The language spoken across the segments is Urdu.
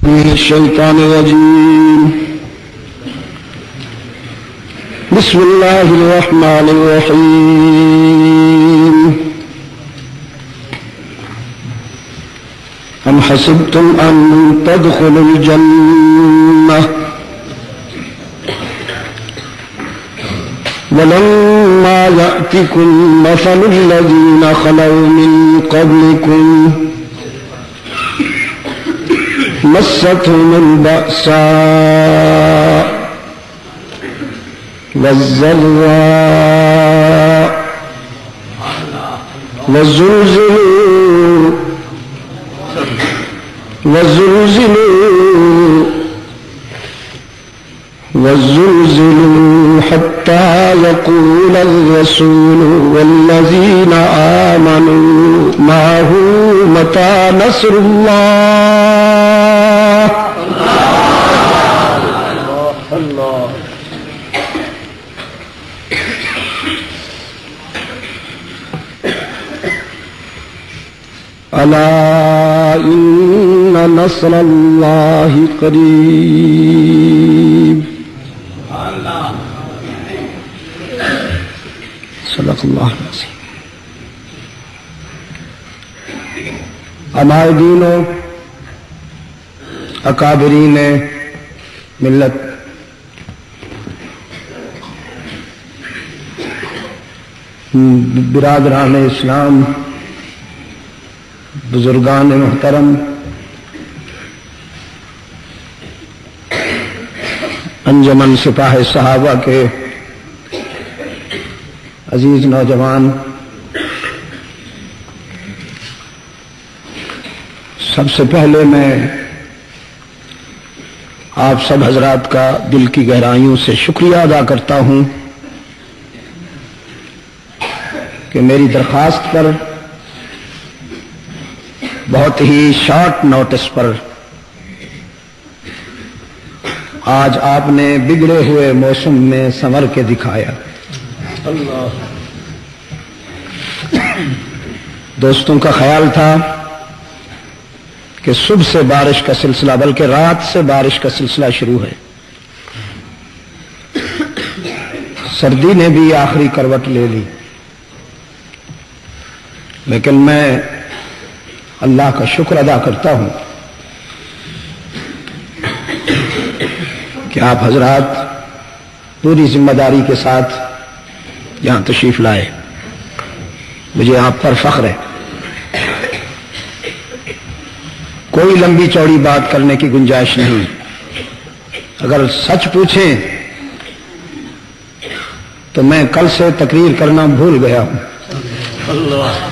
من الشيطان الرجيم. بسم الله الرحمن الرحيم. أم حسبتم أن تدخلوا الجنة ولما يأتكم مثل الذين خلوا من قبلكم مستهم البأساء والضراء وزلزلوا حتى يقول الرسول والذين آمنوا معه متى نصر الله. الله ألا إن نصر الله قريب. صدق اللہ العظیم. ہمارے دینوں اکابرین ملت برادران اسلام بزرگان محترم انجمن سپاہ صحابہ کے عزیز نوجوان، سب سے پہلے میں آپ سب حضرات کا دل کی گہرائیوں سے شکریہ ادا کرتا ہوں کہ میری درخواست پر بہت ہی شارٹ نوٹس پر آج آپ نے بگڑے ہوئے موسم میں سنور کے دکھایا. اللہ. دوستوں کا خیال تھا کہ صبح سے بارش کا سلسلہ، بلکہ رات سے بارش کا سلسلہ شروع ہے، سردی نے بھی آخری کروٹ لے لی، لیکن میں اللہ کا شکر ادا کرتا ہوں کہ آپ حضرات پوری ذمہ داری کے ساتھ یہاں تشریف لائے. مجھے آپ پر فخر ہے. کوئی لمبی چوڑی بات کرنے کی گنجائش نہیں. اگر سچ پوچھیں تو میں کل سے تقریر کرنا بھول گیا ہوں. اللہ.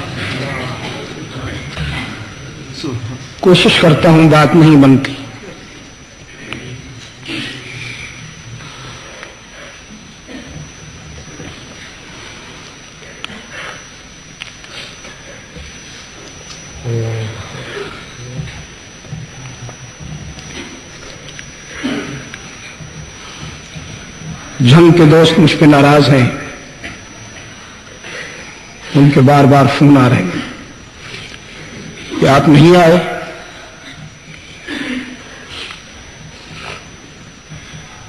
کوشش کرتا ہوں، بات نہیں بنتی. جھنگ کے دوست مجھ پہ ناراض ہیں، ان کے بار بار فون آ رہے ہیں کہ آپ نہیں آئے.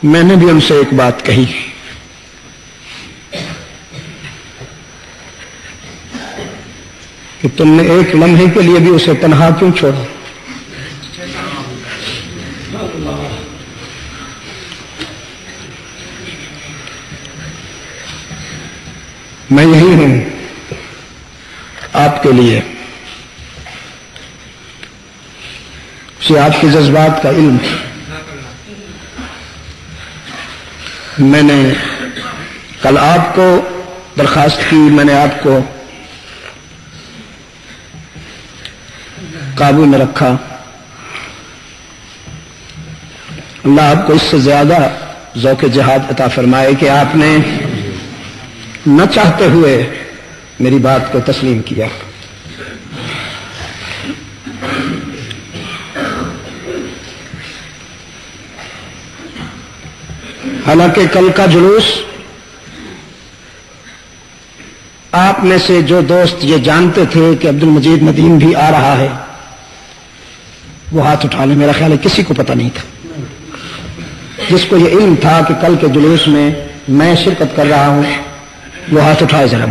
میں نے بھی ان سے ایک بات کہی کہ تم نے ایک لمحے کے لیے بھی اسے تنہا کیوں چھوڑا؟ میں یہی ہوں آپ کے لیے. اسے آپ کے جذبات کا علم. میں نے کل آپ کو درخواست کی، میں نے آپ کو قابو میں رکھا. اللہ آپ کو اس سے زیادہ ذوق جہاد عطا فرمائے کہ آپ نے نہ چاہتے ہوئے میری بات کو تسلیم کیا. حالانکہ کل کا جلوس آپ میں سے جو دوست یہ جانتے تھے کہ عبد المجید ندیم بھی آ رہا ہے، وہ ہاتھ اٹھا لے. میرا خیال ہے کسی کو پتہ نہیں تھا. جس کو یہ علم تھا کہ کل کے جلوس میں میں شرکت کر رہا ہوں وہ ہاتھ اٹھائے ذرا.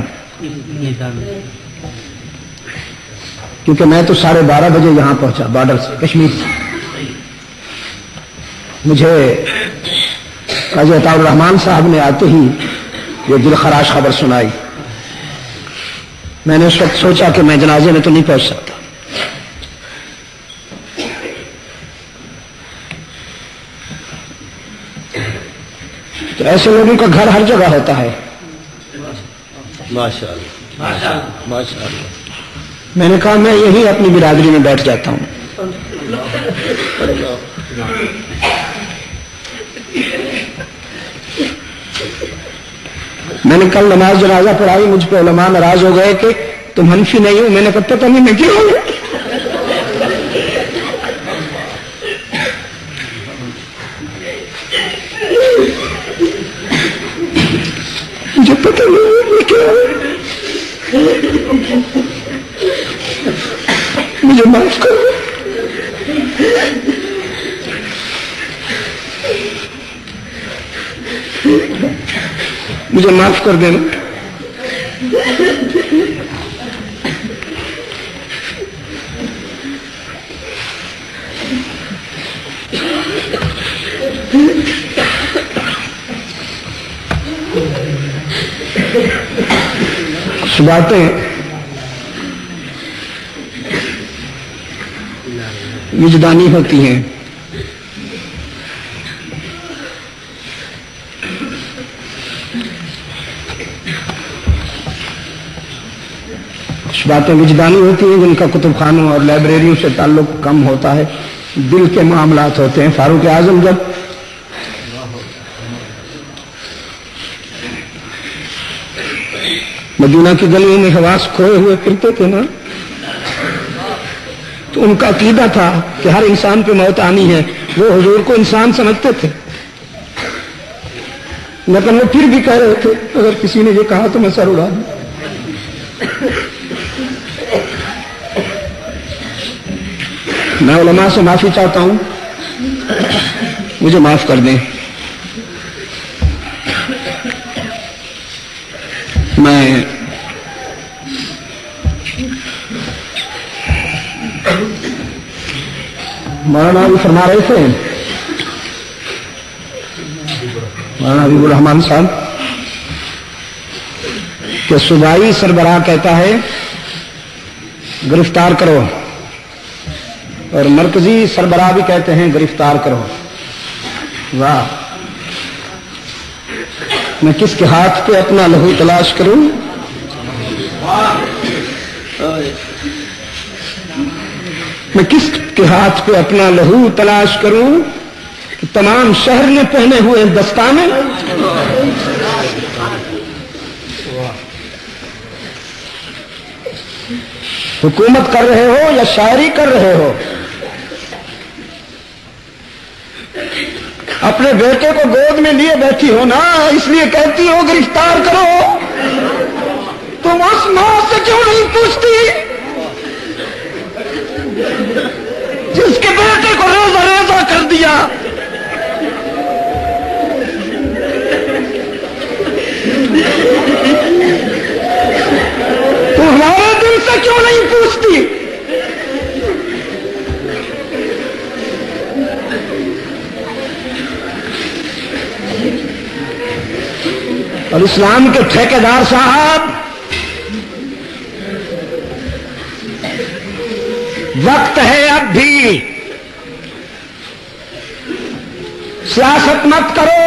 کیونکہ میں تو 12:30 بجے یہاں پہنچا بارڈر سے, کشمیر سے. مجھے قاضی عطاء الرحمان صاحب نے آتے ہی یہ دل خراش خبر سنائی. میں نے اس وقت سوچا کہ میں جنازے میں تو نہیں پہنچ سکتا. تو ایسے لوگوں کا گھر ہر جگہ ہوتا ہے. میں نے کہا میں یہی اپنی برادری میں بیٹھ جاتا ہوں. میں نے کل نماز جنازہ پڑھائی, مجھ پہ علماء ناراض ہو گئے کہ تم حنفی نہیں ہو. میں نے کہا پتہ نہیں میں کیوں ہوں. مجھے پتہ نہیں میں کیا ہوں. مجھے معاف کرو. مجھے معاف کر دینا. کچھ باتیں وجدانی ہوتی ہیں. کچھ باتیں وجدانی ہوتی ہیں جن کا کتب خانوں اور لائبریریوں سے تعلق کم ہوتا ہے. دل کے معاملات ہوتے ہیں. فاروق اعظم جب مدینہ کی گلیوں میں حواس کھوئے ہوئے پھرتے تھے نا, تو ان کا عقیدہ تھا کہ ہر انسان پہ موت آنی ہے. وہ حضور کو انسان سمجھتے تھے, لیکن وہ پھر بھی کہہ رہے تھے اگر کسی نے یہ کہا تو میں سر اڑا دوں. میں علماء سے معافی چاہتا ہوں, مجھے معاف کر دیں. میں مولانا بھی فرما رہے تھے, مولانا حبیب الرحمان صاحب, کہ صوبائی سربراہ کہتا ہے گرفتار کرو, اور مرکزی سربراہ بھی کہتے ہیں گرفتار کرو. واہ, میں کس کے ہاتھ پہ اپنا لہو تلاش کروں؟ میں کس کے ہاتھ پہ اپنا لہو تلاش کروں کہ تمام شہر نے پہنے ہوئے دستانے. حکومت کر رہے ہو یا شاعری کر رہے ہو, اپنے بیٹے کو گود میں لیے بیٹھی ہو نا, اس لیے کہتی ہو گرفتار کرو. تم اس ماں سے کیوں نہیں پوچھتی جس کے بیٹے کو ریزہ ریزہ کر دیا؟ تم ہمارے دل سے کیوں نہیں پوچھتی؟ اور اسلام کے ٹھیکیدار صاحب, وقت ہے اب بھی, سیاست مت کرو,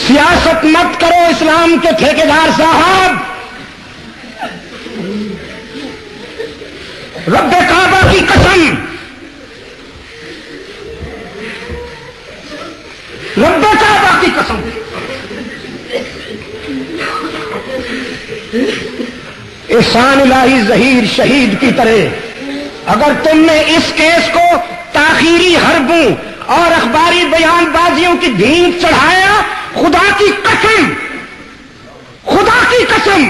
سیاست مت کرو. اسلام کے ٹھیکیدار صاحب, رب کعبہ کی قسم, رب کعبہ کی قسم, احسان الہی ظہیر شہید کی طرح اگر تم نے اس کیس کو تاخیری حربوں اور اخباری بیان بازیوں کی بھینگ چڑھایا, خدا کی قسم, خدا کی قسم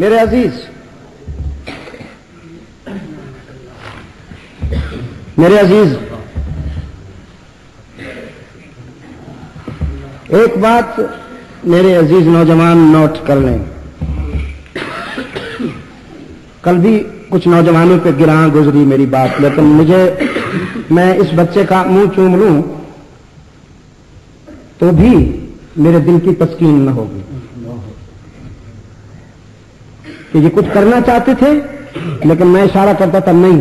میرے عزیز، میرے عزیز، ایک بات میرے عزیز نوجوان نوٹ کر لیں. کل بھی کچھ نوجوانوں پہ گراں گزری میری بات، لیکن میں اس بچے کا منہ چوم لوں تو بھی میرے دل کی تسکین نہ ہوگی کہ یہ کچھ کرنا چاہتے تھے لیکن میں اشارہ کرتا تھا نہیں،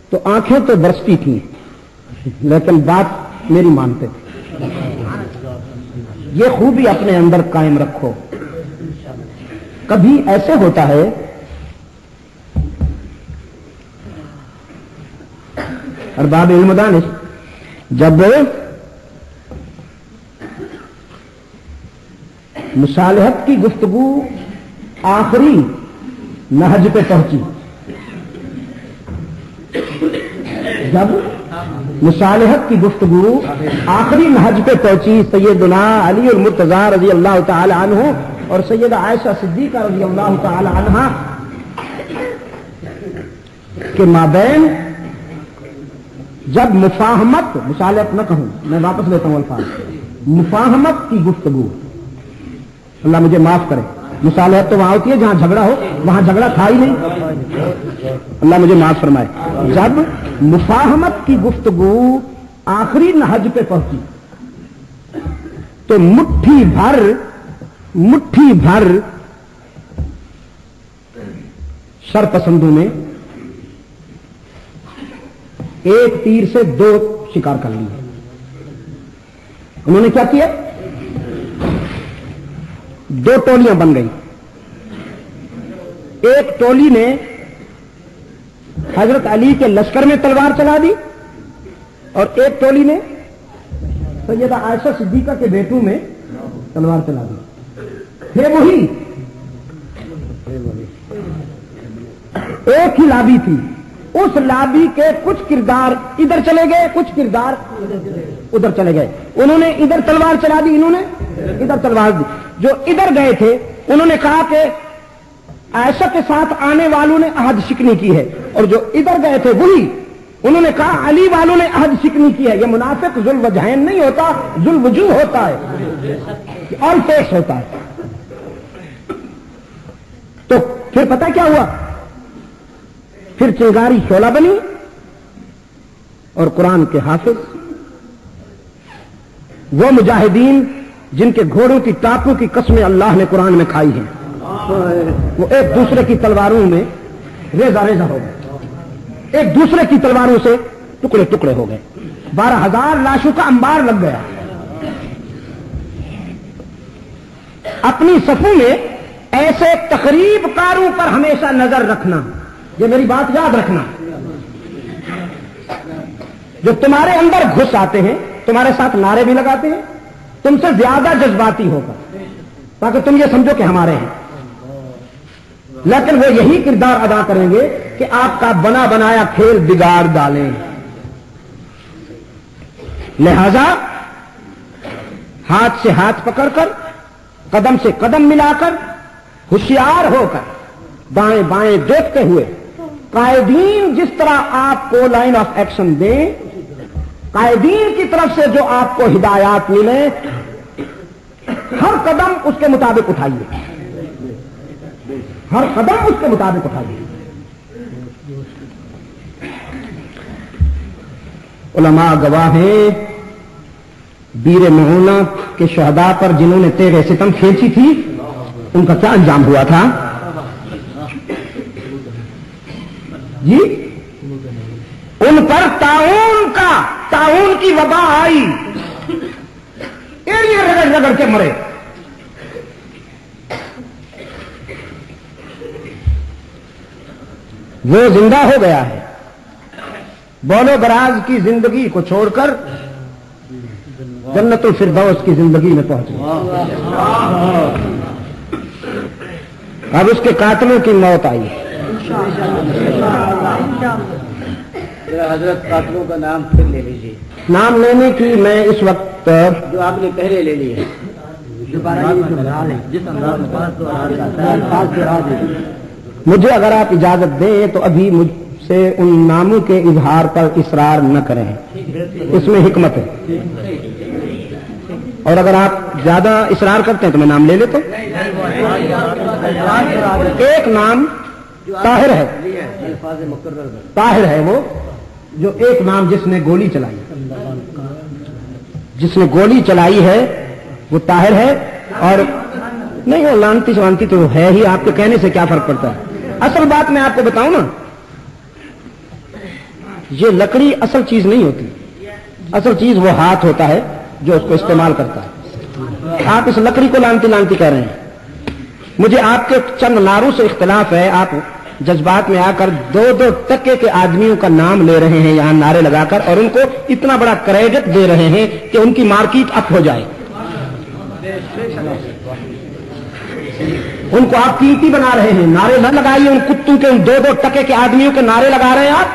تو آنکھیں تو برستی تھیں لیکن بات میری مانتے تھے. یہ خوبی اپنے اندر قائم رکھو. کبھی ایسے ہوتا ہے ارباب علم دانش، جب مصالحت کی گفتگو آخری نہج پہ پہنچی، جب مصالحت کی گفتگو آخری نہج پہ پہنچی، سیدنا علی المرتضیٰ رضی اللہ تعالی عنہ اور سیدہ عائشہ صدیقہ رضی اللہ تعالی عنہا کے مابین جب مفاہمت، مصالحت نہ کہوں، میں واپس لیتا ہوں الفاظ، مفاہمت کی گفتگو، اللہ مجھے معاف کرے، مصالحت تو وہاں ہوتی ہے جہاں جھگڑا ہو، وہاں جھگڑا تھا ہی نہیں، اللہ مجھے معاف فرمائے. جب مفاہمت کی گفتگو آخری نہج پہ پہنچی تو مٹھی بھر شرپسندوں نے ایک تیر سے دو شکار کر لیے. انہوں نے کیا کیا؟ دو ٹولیاں بن گئی. ایک ٹولی نے حضرت علی کے لشکر میں تلوار چلا دی اور ایک ٹولی نے سیدہ عائشہ صدیقہ کے بیٹوں میں تلوار چلا دی. تھے وہی، ایک ہی لابی تھی. اس لابی کے کچھ کردار ادھر چلے گئے، کچھ کردار ادھر چلے گئے. انہوں نے ادھر تلوار چلا دی، انہوں نے ادھر تلوار دی. جو ادھر گئے تھے انہوں نے کہا کہ عائشہ کے ساتھ آنے والوں نے عہد شکنی کی ہے، اور جو ادھر گئے تھے وہی انہوں نے کہا علی والوں نے عہد شکنی کی ہے. یہ منافق ذو الوجہین نہیں ہوتا، ذو الوجوہ ہوتا ہے، آل فیس ہوتا ہے. تو پھر پتہ کیا ہوا؟ پھر چنگاری شعلہ بنی اور قرآن کے حافظ، وہ مجاہدین جن کے گھوڑوں کی ٹاپوں کی قسمیں اللہ نے قرآن میں کھائی ہیں، وہ ایک دوسرے کی تلواروں میں ریزہ ریزہ ہو گئے، ایک دوسرے کی تلواروں سے ٹکڑے ٹکڑے ہو گئے. 12,000 لاشوں کا انبار لگ گیا. اپنی صفوں میں ایسے تقریب کاروں پر ہمیشہ نظر رکھنا. یہ میری بات یاد رکھنا، جو تمہارے اندر گھس آتے ہیں، تمہارے ساتھ نعرے بھی لگاتے ہیں، تم سے زیادہ جذباتی ہو کر، تاکہ تم یہ سمجھو کہ ہمارے ہیں، لیکن وہ یہی کردار ادا کریں گے کہ آپ کا بنا بنایا کھیل بگاڑ ڈالیں. لہذا ہاتھ سے ہاتھ پکڑ کر، قدم سے قدم ملا کر، ہوشیار ہو کر، بائیں بائیں دیکھتے ہوئے، قائدین جس طرح آپ کو لائن آف ایکشن دیں، قائدین کی طرف سے جو آپ کو ہدایات ملیں، ہر قدم اس کے مطابق اٹھائیے، ہر قدم اس کے مطابق اٹھائیے. علماء گواہ ہیں بیر معونہ کے شہداء پر جنہوں نے تیغ ستم کھینچی تھی، ان کا کیا انجام ہوا تھا جی؟ ان پر تعاون کی وبا آئی، ایڑیاں رگڑ رگڑ کے مرے. وہ زندہ ہو گیا ہے، بول و براز کی زندگی کو چھوڑ کر جنت الفردوس کی زندگی میں پہنچ گیا. اب اس کے قاتلوں کی موت آئی. حضرت قاتلوں کا نام پھر لے لیجیے. نام لینے کی میں اس وقت جو آپ نے پہلے لے لی ہے مجھے اگر آپ اجازت دیں تو ابھی مجھ سے ان ناموں کے اظہار پر اصرار نہ کریں، اس میں حکمت ہے، اور اگر آپ زیادہ اصرار کرتے ہیں تو میں نام لے لیتا ہوں۔ ایک نام طاہر ہے، طاہر ہے وہ جو ایک نام جس نے گولی چلائی، جس نے گولی چلائی ہے وہ طاہر ہے، اور نہیں وہ لانتی شوانتی تو ہے ہی، آپ کے کہنے سے کیا فرق پڑتا ہے۔ اصل بات میں آپ کو بتاؤں نا، یہ لکڑی اصل چیز نہیں ہوتی، اصل چیز وہ ہاتھ ہوتا ہے جو اس کو استعمال کرتا ہے۔ آپ اس لکڑی کو لانتی لانتی کہہ رہے ہیں، مجھے آپ کے چند نعروں سے اختلاف ہے، آپ جذبات میں آ کر 2-2 ٹکے کے آدمیوں کا نام لے رہے ہیں یہاں نعرے لگا کر، اور ان کو اتنا بڑا کریڈٹ دے رہے ہیں کہ ان کی مارکیٹ اپ ہو جائے، ان کو آپ قیمتی بنا رہے ہیں۔ نعرے نہ لگائیے ان کتوں کے، ان 2-2 ٹکے کے آدمیوں کے نعرے لگا رہے ہیں آپ،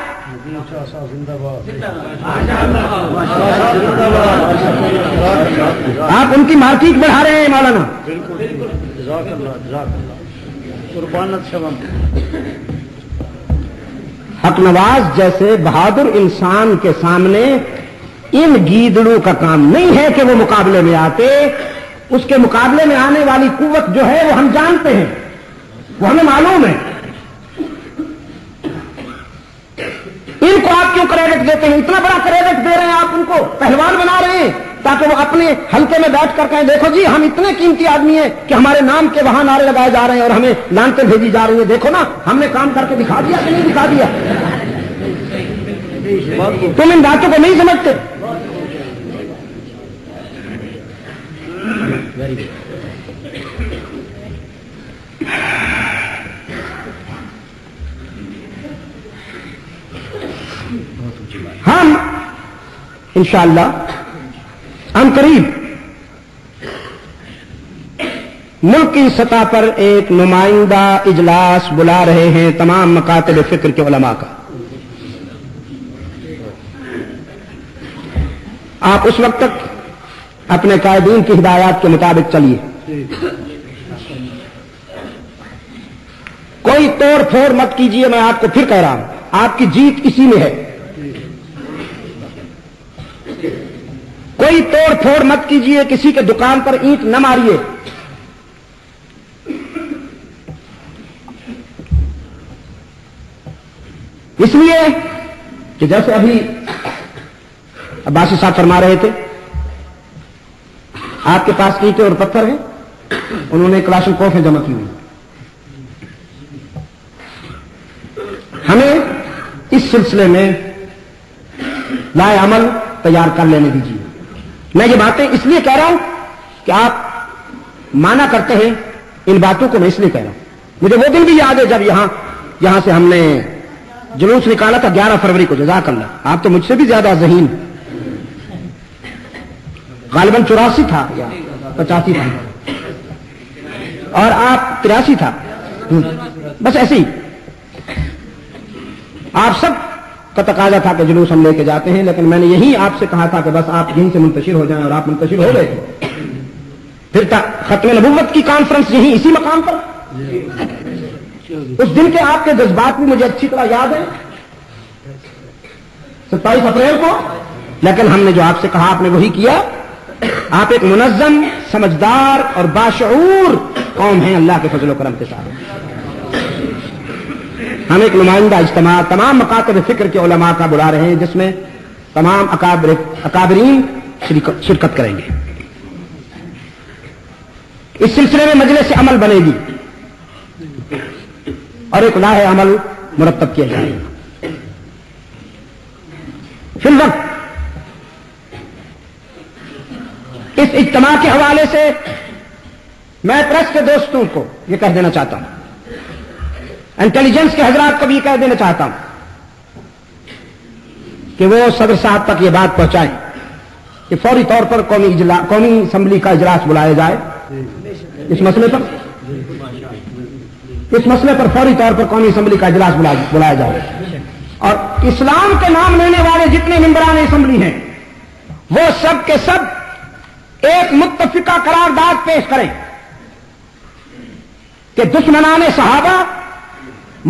آپ ان کی مارکیٹ بڑھا رہے ہیں مولانا۔ حق نواز جیسے بہادر انسان کے سامنے ان گیدڑوں کا کام نہیں ہے کہ وہ مقابلے میں آتے، اس کے مقابلے میں آنے والی قوت جو ہے وہ ہم جانتے ہیں، وہ ہمیں معلوم ہے۔ ان کو آپ کیوں کریڈٹ دیتے ہیں؟ اتنا بڑا کریڈٹ دے رہے ہیں آپ، ان کو پہلوان بنا رہے ہیں تاکہ وہ اپنے حلقے میں بیٹھ کر کہیں دیکھو جی ہم اتنے قیمتی آدمی ہیں کہ ہمارے نام کے وہاں نعرے لگائے جا رہے ہیں اور ہمیں لانتیں بھیجی جا رہی ہیں، دیکھو نا ہم نے کام کر کے دکھا دیا کہ نہیں دکھا دیا۔ تم ان باتوں کو نہیں سمجھتے۔ ہم انشاءاللہ ہم قریب ملک کی سطح پر ایک نمائندہ اجلاس بلا رہے ہیں تمام مکاتب فکر کے علماء کا۔ آپ اس وقت تک اپنے قائدین کی ہدایات کے مطابق چلیے، کوئی توڑ پھوڑ مت کیجیے۔ میں آپ کو پھر کہہ رہا ہوں، آپ کی جیت اسی میں ہے۔ کوئی توڑ پھوڑ مت کیجیے، کسی کے دکان پر اینٹ نہ ماریے۔ اس لیے کہ جیسے ابھی عباسی صاحب فرما رہے تھے، آپ کے پاس اینٹیں اور پتھر ہیں، انہوں نے کلاشن کوفیں جمع کی ہوئی۔ ہمیں اس سلسلے میں لائے عمل تیار کر لینے دیجیے۔ میں یہ باتیں اس لیے کہہ رہا ہوں کہ آپ مانا کرتے ہیں ان باتوں کو، میں اس لیے کہہ رہا ہوں۔ مجھے وہ دن بھی یاد ہے جب یہاں سے ہم نے جلوس نکالا تھا 11 فروری کو، جزاک اللہ، آپ تو مجھ سے بھی زیادہ ذہین، غالباً 84 تھا یا 85 تھا، اور آپ 83 تھا، بس ایسے ہی۔ آپ سب کا تقاضا تھا کہ جلوس ہم لے کے جاتے ہیں، لیکن میں نے یہی آپ سے کہا تھا کہ بس آپ یہیں سے منتشر ہو جائیں، اور آپ منتشر ہو گئے تھے۔ پھر ختم نبوت کی کانفرنس یہیں اسی مقام پر، اس دن کے آپ کے جذبات بھی مجھے اچھی طرح یاد ہے، 27 اپریل کو، لیکن ہم نے جو آپ سے کہا آپ نے وہی کیا۔ آپ ایک منظم، سمجھدار اور باشعور قوم ہیں اللہ کے فضل و کرم کے ساتھ۔ ہم ایک نمائندہ اجتماع تمام مکاتب فکر کے علماء کا بلا رہے ہیں، جس میں تمام اکابرین شرکت کریں گے۔ اس سلسلے میں مجلس عمل بنے گی اور ایک لاہ عمل مرتب کیا جائے گا۔ فی الوقت اس اجتماع کے حوالے سے میں پریس کے دوستوں کو یہ کہہ دینا چاہتا ہوں، انٹیلیجنس کے حضرات کو بھی یہ کہہ دینا چاہتا ہوں کہ وہ صدر صاحب تک یہ بات پہنچائیں کہ فوری طور پر قومی اسمبلی کا اجلاس بلایا جائے اس مسئلے پر فوری طور پر قومی اسمبلی کا اجلاس بلایا جائے، اور اسلام کے نام لینے والے جتنے ممبران اسمبلی ہیں وہ سب کے سب ایک متفقہ قرارداد پیش کریں کہ دشمنان صحابہ،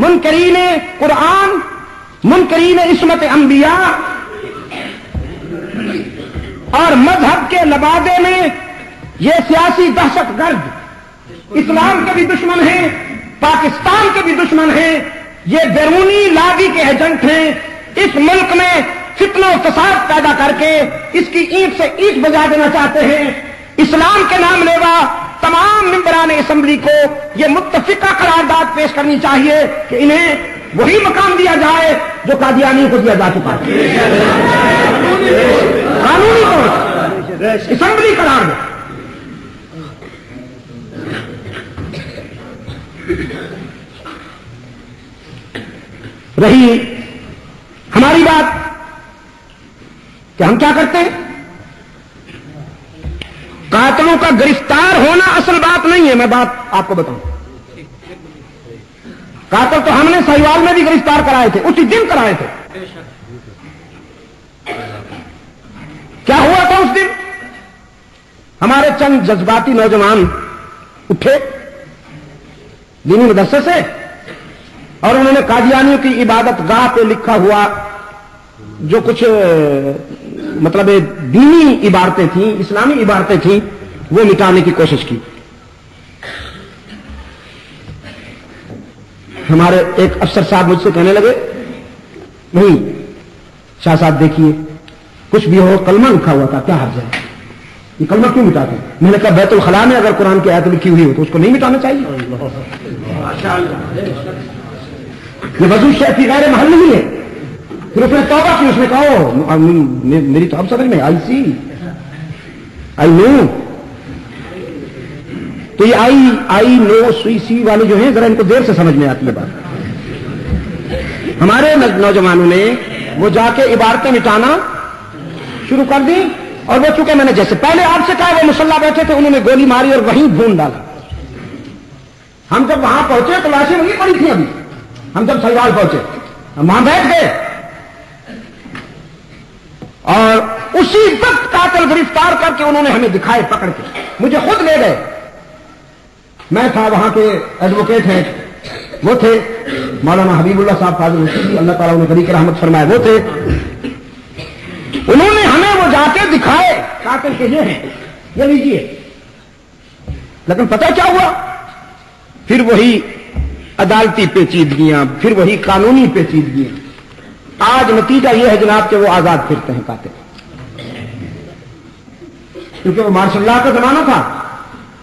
منکرین قرآن، منکرین عصمت انبیاء اور مذہب کے لبادے میں یہ سیاسی دہشت گرد اسلام کے بھی دشمن ہیں، پاکستان کے بھی دشمن ہیں، یہ بیرونی لابی کے ایجنٹ ہیں، اس ملک میں فتنہ و فساد پیدا کر کے اس کی اینٹ سے اینٹ بجا دینا چاہتے ہیں۔ اسلام کے نام لیوا تمام ممبران اسمبلی کو یہ متفقہ قرارداد پیش کرنی چاہیے کہ انہیں وہی مقام دیا جائے جو قادیانیوں کو دیا جا چکا ہے، قانونی طور پر اسمبلی قرار دے۔ رہی ہماری بات کہ ہم کیا کرتے ہیں، قاتلوں کا گرفتار ہونا اصل بات نہیں ہے۔ میں بات آپ کو بتاؤں، قاتل تو ہم نے سہیوال میں بھی گرفتار کرائے تھے، اسی دن کرائے تھے۔ کیا ہوا تھا اس دن؟ ہمارے چند جذباتی نوجوان اٹھے دینی مدرسے سے اور انہوں نے قادیانیوں کی عبادت گاہ پہ لکھا ہوا جو کچھ مطلب دینی عبارتیں تھیں، اسلامی عبارتیں تھیں، وہ مٹانے کی کوشش کی۔ ہمارے ایک افسر صاحب مجھ سے کہنے لگے، نہیں شاہ صاحب دیکھیے کچھ بھی ہو کلمہ لکھا ہوا تھا، کیا حرج ہے، یہ کلمہ کیوں مٹاتے؟ میں نے کہا بیت الخلاء میں اگر قرآن کی آیت لکھی ہوئی ہو تو اس کو نہیں مٹانا چاہیے، یہ وضو شیخ کی غیر محل نہیں ہے۔ پھر اس نے توبہ کی، اس نے کہا میری تو اب سمجھ میں آئی نو، تو یہ آئی نو سی والے جو ہیں ذرا ان کو دیر سے سمجھ میں آتی ہے بات۔ ہمارے نوجوانوں نے وہ جا کے عبارتیں مٹانا شروع کر دی، اور وہ چونکہ میں نے جیسے پہلے آپ سے کہا وہ مسلح بیٹھے تھے، انہوں نے گولی ماری اور وہیں بھون ڈالا۔ ہم جب وہاں پہنچے تو لاشیں وہیں پڑی تھیں، ابھی ہم جب سہیوال پہنچے ہم وہاں بیٹھ گئے اور اسی وقت قاتل گرفتار کر کے انہوں نے ہمیں دکھائے پکڑ کے، مجھے خود لے گئے، میں تھا، وہاں کے ایڈوکیٹ ہیں وہ تھے، مولانا حبیب اللہ صاحب فاضل حسین، اللہ تعالیٰ انہیں بڑی رحمت فرمائے، وہ تھے، انہوں نے ہمیں وہ جا کے دکھائے قاتل کے یہ ہیں، یہ لیجیے۔ لیکن پتہ کیا ہوا؟ پھر وہی عدالتی پیچیدگیاں، پھر وہی قانونی پیچیدگیاں۔ آج نتیجہ یہ ہے جناب کہ وہ آزاد پھرتے ہیں قاتل، کیونکہ وہ مارشل لا کا زمانہ تھا،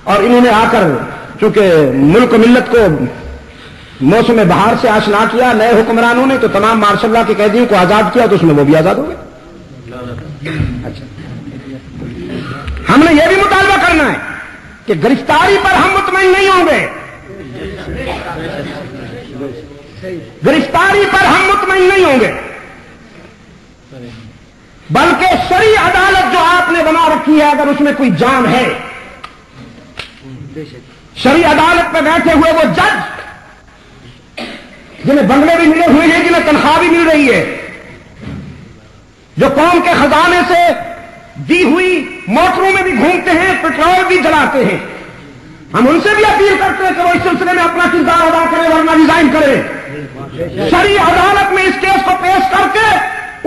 اور انہوں نے آ کر چونکہ ملک و ملت کو موسم بہار سے آشنا کیا نئے حکمرانوں نے، تو تمام مارشل لا کے قیدیوں کو آزاد کیا، تو اس میں وہ بھی آزاد ہو گئے۔ اچھا، ہم نے یہ بھی مطالبہ کرنا ہے کہ گرفتاری پر ہم مطمئن نہیں ہوں گے، گرفتاری پر ہم مطمئن نہیں ہوں گے، بلکہ شرعی عدالت جو آپ نے بنا رکھی ہے اگر اس میں کوئی جان ہے، شرعی عدالت پہ بیٹھے ہوئے وہ جج جنہیں بنگلے بھی ملے ہوئے ہیں، جنہیں تنخواہ بھی مل رہی ہے، جو قوم کے خزانے سے دی ہوئی موٹروں میں بھی گھومتے ہیں، پیٹرول بھی جلاتے ہیں، ہم ان سے بھی اپیل کرتے ہیں کہ وہ اس سلسلے میں اپنا کردار ادا کرے ورنہ ریزائن کرے۔ شرعی عدالت میں اس کیس کو پیش کر کے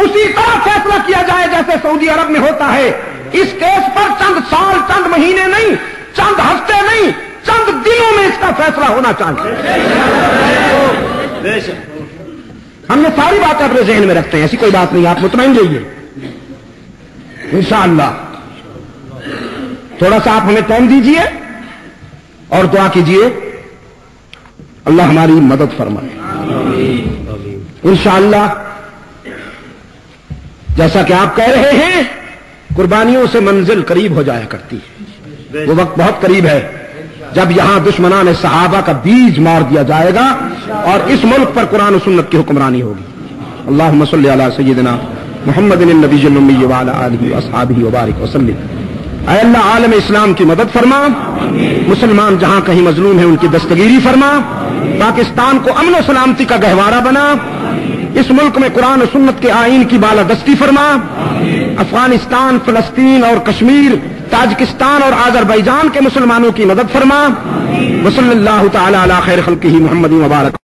اسی طرح فیصلہ کیا جائے جیسے سعودی عرب میں ہوتا ہے۔ اس کیس پر چند سال، چند مہینے نہیں، چند ہفتے نہیں، چند دنوں میں اس کا فیصلہ ہونا چاہیے۔ ہم نے ساری باتیں اپنے ذہن میں رکھتے ہیں، ایسی کوئی بات نہیں، آپ مطمئن رہیے انشاءاللہ۔ تھوڑا سا آپ ہمیں ٹائم دیجئے اور دعا کیجئے، اللہ ہماری مدد فرمائے انشاءاللہ۔ جیسا کہ آپ کہہ رہے ہیں قربانیوں سے منزل قریب ہو جایا کرتی ہے، وہ وقت بہت قریب ہے جب یہاں دشمنان صحابہ کا بیج مار دیا جائے گا اور اس ملک پر قرآن و سنت کی حکمرانی ہوگی۔ اللہم صلی علی سیدنا محمد النبی الامی وعلی آلہ واصحابہ وبارک وسلم۔ اے اللہ عالم اسلام کی مدد فرما، مسلمان جہاں کہیں مظلوم ہیں ان کی دستگیری فرما، پاکستان کو امن و سلامتی کا گہوارہ بنا، اس ملک میں قرآن و سنت کے آئین کی بالادستی فرما، افغانستان، فلسطین اور کشمیر تاجکستان اور آذربائیجان کے مسلمانوں کی مدد فرما. وصلی اللہ تعالی علی خیر خلقہ محمد مبارک.